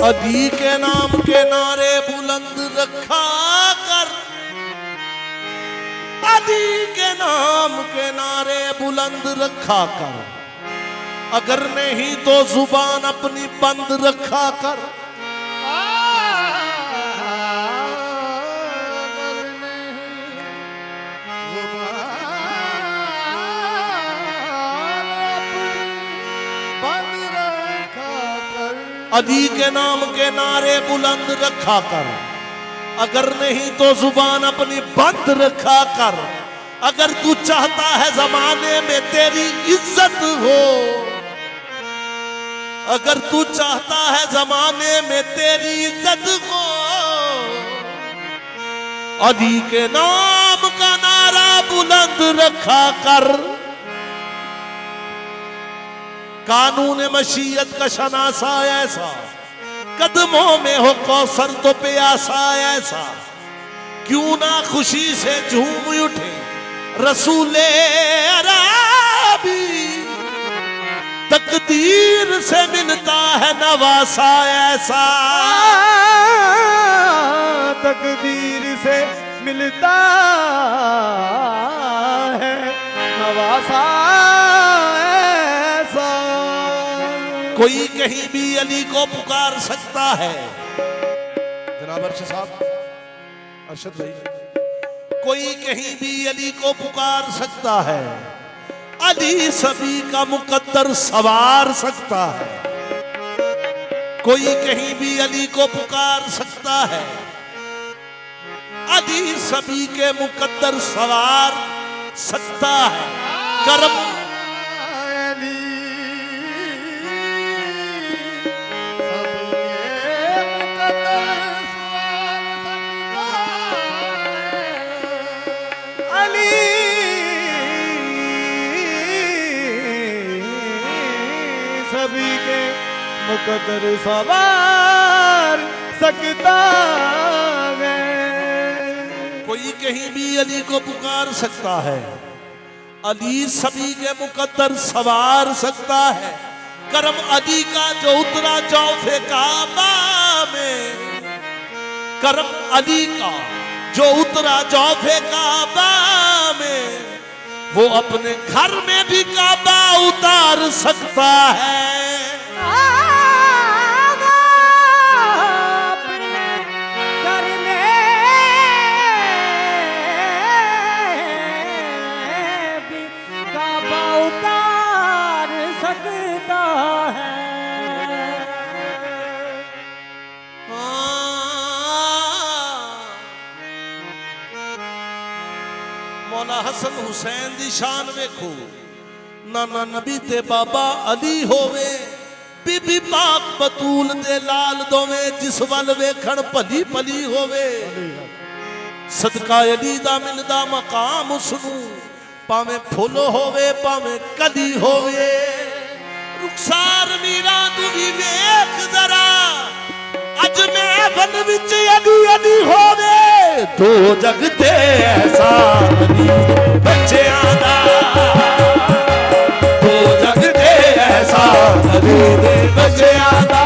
अली के नाम के नारे बुलंद रखा कर, अली के नाम के नारे बुलंद रखा कर, अगर नहीं तो जुबान अपनी बंद रखा कर। अली के नाम के नारे बुलंद रखा कर, अगर नहीं तो जुबान अपनी बंद रखा कर। अगर तू चाहता है जमाने में तेरी इज्जत हो, अगर तू चाहता है जमाने में तेरी इज्जत हो, अली के नाम का नारा बुलंद रखा कर। कानून मशीयत का शनासा ऐसा, कदमों में हो कौसर तो प्यासा ऐसा, क्यों ना खुशी से झूम उठे रसूले अरबी। तकदीर से मिलता है नवासा ऐसा, तकदीर से मिलता है नवासा। कोई कहीं भी अली को पुकार सकता है। जनाब अरशद साहब, अरशद भाई, कोई कहीं भी अली को पुकार सकता है। अली सभी का मुकद्दर सवार सकता है। कोई कहीं भी अली को पुकार सकता है। अली सभी के मुकद्दर सवार सकता है। करम सभी के मुकद्दर सवार सकता है। कोई कहीं भी अली को पुकार सकता है। अली सभी के मुकद्दर सवार सकता है। करम अली का जो उतरा जौफे काबा में, करम अली का जो उतरा जौफे काबा में, वो अपने घर में भी काबा उतार सकता है। मौला हसन हुसैन दी शान वेखो, नाना नबी ते बाबा अली होवे, बीबी पाक बतूल ते लाल दोवे, जिस वल वेखण भली भली होवे। सदका अली दा मिलदा मकाम उसनू, भावें फुल होवे भावें कली होवे। रुखसार मीरा तू भी वेख जरा, अज महफल विच अली अली होवे। दो जगते एहसान अली बच्चियां दा, दो जगते एहसान अली दे बच्चियां दा।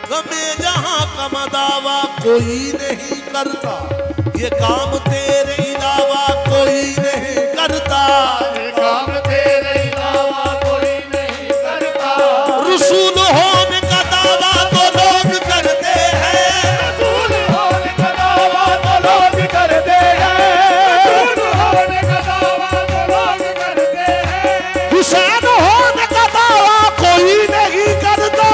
गमे जहां का मदावा कोई नहीं करता, ये काम तेरे अलावा कोई नहीं करता, ये काम तेरे अलावा कोई नहीं करता। रसूल होने का दावा तो लोग करते हैं, रसूल होने का दावा तो लोग करते हैं, रसूल होने का दावा तो लोग करते हैं। हुसैन होने का दावा कोई नहीं करता।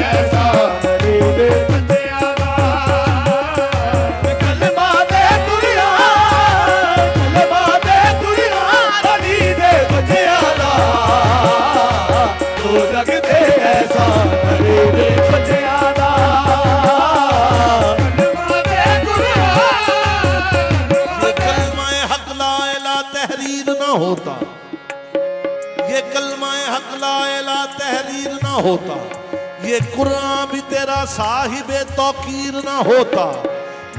ऐसा गरीब बंदे आदा, कलमा दे कुरान, कलमा दे कुरान, अली दे बंदे आदा, तो लगते ऐसा गरीब बंदे आदा, कलमा दे कुरान। ये कलमाए हक ला इला तहरीर ना होता, ये कलमाए हक ला इला तहरीर ना होता, ये कुरान भी तेरा साहिबे तौकीर ना होता,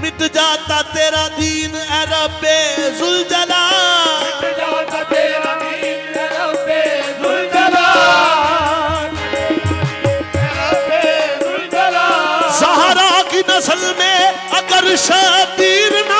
मिट जाता तेरा दीन ए रब्बे जुल जलाल। जाता तेरा दीन रब्बे जुल जलाल, रब्बे जुल जलाल। सहारा की नस्ल में अगर शबीर ना